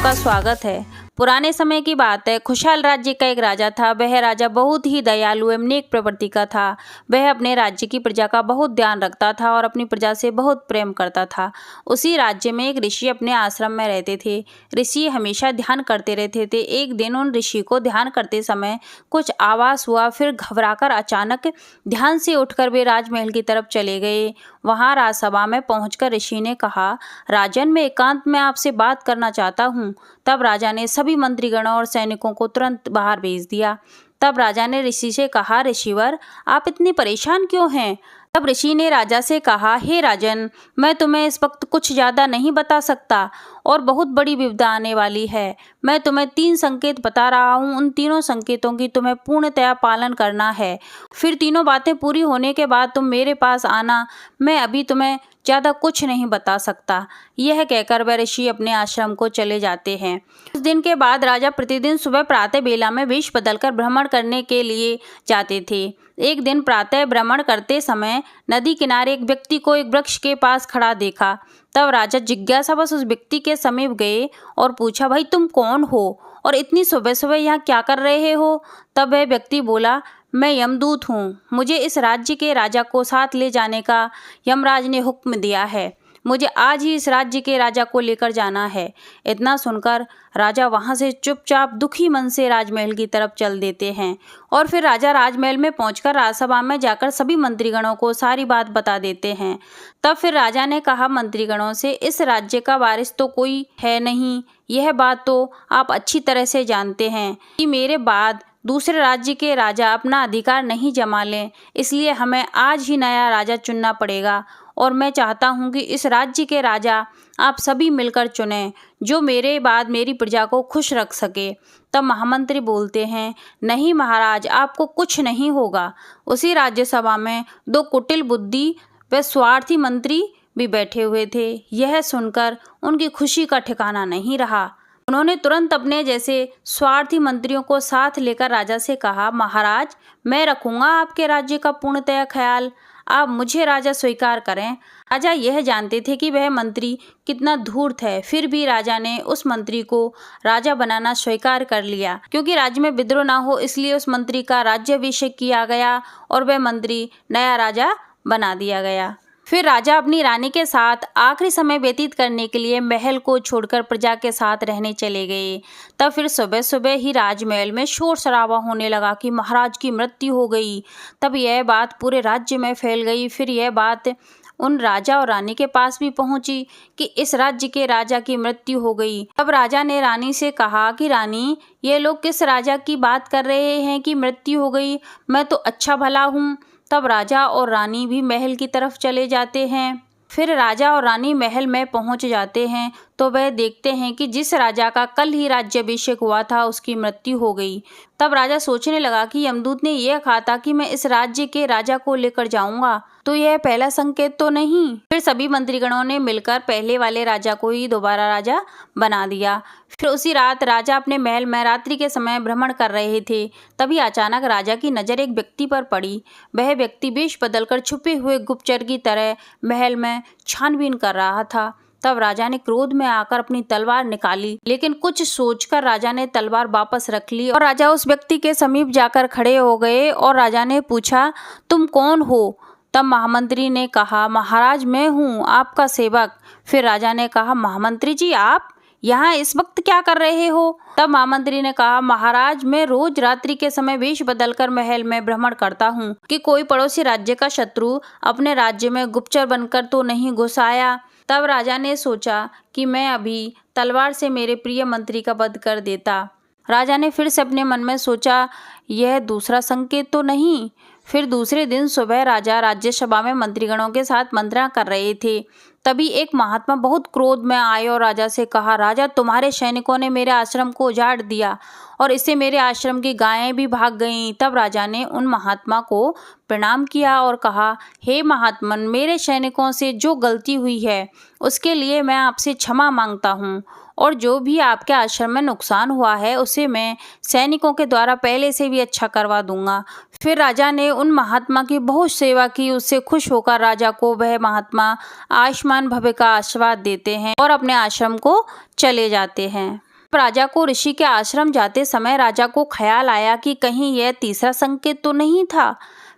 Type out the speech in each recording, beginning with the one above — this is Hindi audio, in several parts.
आपका स्वागत है। पुराने समय की बात है। खुशहाल राज्य का एक राजा था। वह राजा बहुत ही दयालु एवं नेक प्रवृत्ति का था। वह अपने राज्य की प्रजा का बहुत ध्यान रखता था और अपनी प्रजा से बहुत प्रेम करता था। उसी राज्य में एक ऋषि अपने आश्रम में रहते थे। ऋषि हमेशा ध्यान करते रहते थे। एक दिन उन ऋषि को ध्यान करते समय कुछ आवाज हुआ। फिर घबराकर अचानक ध्यान से उठकर वे राजमहल की तरफ चले गए। वहां राजसभा में पहुंचकर ऋषि ने कहा, राजन, मैं एकांत में आपसे बात करना चाहता हूँ। तब राजा ने सभी मंत्रीगणों और सैनिकों को तुरंत बाहर भेज दिया। तब राजा ने ऋषि से कहा, ऋषिवर, आप इतनी परेशान क्यों हैं? तब ऋषि ने राजा से कहा, हे राजन, मैं तुम्हें इस वक्त कुछ ज्यादा नहीं बता सकता और बहुत बड़ी विपदा आने वाली है। मैं तुम्हें 3 संकेत बता रहा हूँ। उन तीनों संकेतों की तुम्हें पूर्णतया पालन करना है। फिर तीनों बातें पूरी होने के बाद तुम मेरे पास आना। मैं अभी तुम्हें ज्यादा कुछ नहीं बता सकता। यह कहकर वह ऋषि अपने आश्रम को चले जाते हैं। उस दिन के बाद राजा प्रतिदिन सुबह प्रातः बेला में वेश बदलकर भ्रमण करने के लिए जाते थे। एक दिन प्रातः भ्रमण करते समय नदी किनारे एक व्यक्ति को एक वृक्ष के पास खड़ा देखा। तब राजा जिज्ञासावश उस व्यक्ति के समीप गए और पूछा, भाई तुम कौन हो और इतनी सुबह सुबह यहाँ क्या कर रहे हो? तब वह व्यक्ति बोला, मैं यमदूत हूँ। मुझे इस राज्य के राजा को साथ ले जाने का यमराज ने हुक्म दिया है। मुझे आज ही इस राज्य के राजा को लेकर जाना है। इतना सुनकर राजा वहां से चुपचाप दुखी मन से राजमहल की तरफ चल देते हैं। और फिर राजा राजमहल में पहुंचकर राजसभा में जाकर सभी मंत्रीगणों को सारी बात बता देते हैं। तब फिर राजा ने कहा मंत्रीगणों से, इस राज्य का वारिस तो कोई है नहीं। यह बात तो आप अच्छी तरह से जानते हैं कि मेरे बाद दूसरे राज्य के राजा अपना अधिकार नहीं जमा लें। इसलिए हमें आज ही नया राजा चुनना पड़ेगा और मैं चाहता हूं कि इस राज्य के राजा आप सभी मिलकर चुनें, जो मेरे बाद मेरी प्रजा को खुश रख सके। तब महामंत्री बोलते हैं, नहीं महाराज, आपको कुछ नहीं होगा। उसी राज्यसभा में 2 कुटिल बुद्धि व स्वार्थी मंत्री भी बैठे हुए थे। यह सुनकर उनकी खुशी का ठिकाना नहीं रहा। उन्होंने तुरंत अपने जैसे स्वार्थी मंत्रियों को साथ लेकर राजा से कहा, महाराज, मैं रखूंगा आपके राज्य का पूर्णतया ख्याल। आप मुझे राजा स्वीकार करें। राजा यह जानते थे कि वह मंत्री कितना धूर्त है। फिर भी राजा ने उस मंत्री को राजा बनाना स्वीकार कर लिया। क्योंकि राज्य में विद्रोह न हो, इसलिए उस मंत्री का राज्याभिषेक किया गया और वह मंत्री नया राजा बना दिया गया। फिर राजा अपनी रानी के साथ आखिरी समय व्यतीत करने के लिए महल को छोड़कर प्रजा के साथ रहने चले गए। तब फिर सुबह सुबह ही राजमहल में शोर शराबा होने लगा कि महाराज की मृत्यु हो गई। तब यह बात पूरे राज्य में फैल गई। फिर यह बात उन राजा और रानी के पास भी पहुंची कि इस राज्य के राजा की मृत्यु हो गई। तब राजा ने रानी से कहा कि रानी, ये लोग किस राजा की बात कर रहे हैं कि मृत्यु हो गई? मैं तो अच्छा भला हूँ। तब राजा और रानी भी महल की तरफ चले जाते हैं। फिर राजा और रानी महल में पहुंच जाते हैं तो वह देखते हैं कि जिस राजा का कल ही राज्याभिषेक हुआ था उसकी मृत्यु हो गई। तब राजा सोचने लगा कि यमदूत ने यह कहा था कि मैं इस राज्य के राजा को लेकर जाऊंगा, तो यह पहला संकेत तो नहीं। फिर सभी मंत्रीगणों ने मिलकर पहले वाले राजा को ही दोबारा राजा बना दिया। फिर उसी रात राजा अपने महल में रात्रि के समय भ्रमण कर रहे थे। तभी अचानक राजा की नजर एक व्यक्ति पर पड़ी। वह व्यक्ति वेश बदलकर छुपे हुए गुप्तचर की तरह महल में छानबीन कर रहा था। तब राजा ने क्रोध में आकर अपनी तलवार निकाली, लेकिन कुछ सोचकर राजा ने तलवार वापस रख ली और राजा उस व्यक्ति के समीप जाकर खड़े हो गए और राजा ने पूछा, तुम कौन हो? तब महामंत्री ने कहा, महाराज, मैं हूँ आपका सेवक। फिर राजा ने कहा, महामंत्री जी, आप यहाँ इस वक्त क्या कर रहे हो? तब महामंत्री ने कहा, महाराज, मैं रोज रात्रि के समय वेश बदलकर महल में भ्रमण करता हूँ कि कोई पड़ोसी राज्य का शत्रु अपने राज्य में गुप्तचर बनकर तो नहीं घुस आया। तब राजा ने सोचा कि मैं अभी तलवार से मेरे प्रिय मंत्री का वध कर देता। राजा ने फिर से अपने मन में सोचा, यह दूसरा संकेत तो नहीं। फिर दूसरे दिन सुबह राजा राज्यसभा में मंत्रीगणों के साथ मंत्रणा कर रहे थे। तभी एक महात्मा बहुत क्रोध में आए और राजा से कहा, राजा, तुम्हारे सैनिकों ने मेरे आश्रम को उजाड़ दिया और इससे मेरे आश्रम की गायें भी भाग गईं। तब राजा ने उन महात्मा को प्रणाम किया और कहा, हे महात्मन, मेरे सैनिकों से जो गलती हुई है उसके लिए मैं आपसे क्षमा मांगता हूँ और जो भी आपके आश्रम में नुकसान हुआ है उसे मैं सैनिकों के द्वारा पहले से भी अच्छा करवा दूंगा। फिर राजा ने उन महात्मा की बहुत सेवा की। उससे खुश होकर राजा को वह महात्मा आयुष्मान भव्य का आशीर्वाद देते हैं और अपने आश्रम को चले जाते हैं। राजा को ऋषि के आश्रम जाते समय राजा को ख्याल आया कि कहीं यह तीसरा संकेत तो नहीं था।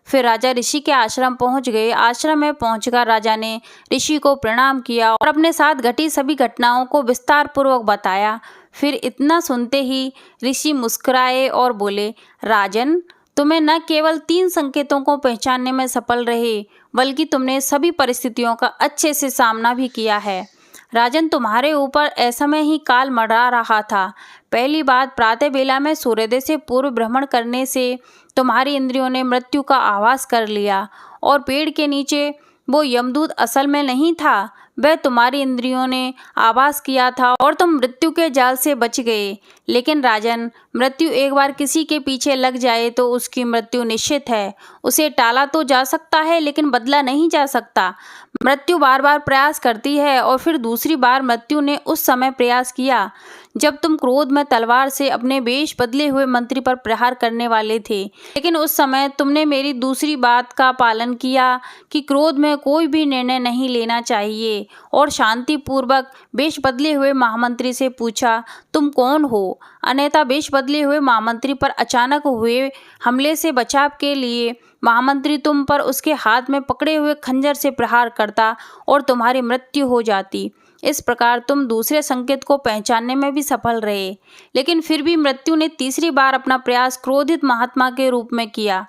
फिर राजा ऋषि के आश्रम पहुंच गए। आश्रम में पहुंचकर राजा ने ऋषि को प्रणाम किया और अपने साथ घटी सभी घटनाओं को विस्तार पूर्वक बताया। फिर इतना सुनते ही ऋषि मुस्कुराए और बोले, राजन, तुम्हें न केवल 3 संकेतों को पहचानने में सफल रहे, बल्कि तुमने सभी परिस्थितियों का अच्छे से सामना भी किया है। राजन, तुम्हारे ऊपर असमय ही काल मंडरा रहा था। पहली बात, प्रातः बेला में सूर्योदय से पूर्व भ्रमण करने से तुम्हारी इंद्रियों ने मृत्यु का आभास कर लिया और पेड़ के नीचे वो यमदूत असल में नहीं था, वह तुम्हारी इंद्रियों ने आभास किया था और तुम मृत्यु के जाल से बच गए। लेकिन राजन, मृत्यु एक बार किसी के पीछे लग जाए तो उसकी मृत्यु निश्चित है। उसे टाला तो जा सकता है, लेकिन बदला नहीं जा सकता। मृत्यु बार बार प्रयास करती है और फिर दूसरी बार मृत्यु ने उस समय प्रयास किया जब तुम क्रोध में तलवार से अपने वेश बदले हुए मंत्री पर प्रहार करने वाले थे। लेकिन उस समय तुमने मेरी दूसरी बात का पालन किया कि क्रोध में कोई भी निर्णय नहीं लेना चाहिए और शांतिपूर्वक वेश बदले हुए महामंत्री से पूछा, तुम कौन हो? अन्यथा वेश बदले हुए महामंत्री पर अचानक हुए हमले से बचाव के लिए महामंत्री तुम पर उसके हाथ में पकड़े हुए खंजर से प्रहार करता और तुम्हारी मृत्यु हो जाती। इस प्रकार तुम दूसरे संकेत को पहचानने में भी सफल रहे। लेकिन फिर भी मृत्यु ने तीसरी बार अपना प्रयास क्रोधित महात्मा के रूप में किया।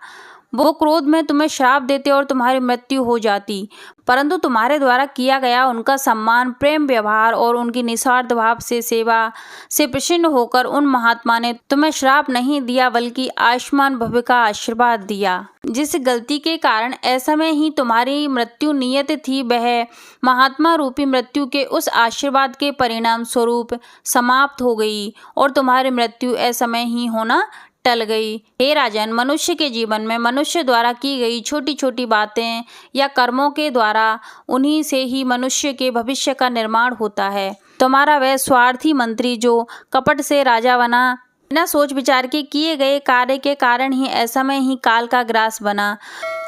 वो क्रोध में तुम्हें श्राप देते और तुम्हारी मृत्यु हो जाती, परंतु तुम्हारे द्वारा किया गया उनका सम्मान, प्रेम व्यवहार और उनकी निस्वार्थ भाव से सेवा से प्रसन्न होकर उन महात्मा ने तुम्हें श्राप नहीं दिया, बल्कि आयुष्मान भव्य का आशीर्वाद दिया। जिस गलती के कारण असमय ही तुम्हारी मृत्यु नियत थी, वह महात्मा रूपी मृत्यु के उस आशीर्वाद के परिणाम स्वरूप समाप्त हो गई और तुम्हारी मृत्यु असमय ही होना टल गई। हे राजन, मनुष्य के जीवन में मनुष्य द्वारा की गई छोटी छोटी बातें या कर्मों के द्वारा उन्हीं से ही मनुष्य के भविष्य का निर्माण होता है। तुम्हारा वह स्वार्थी मंत्री जो कपट से राजा बना, बिना सोच विचार के किए गए कार्य के कारण ही असमय ही काल का ग्रास बना।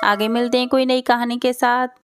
आगे मिलते हैं कोई नई कहानी के साथ।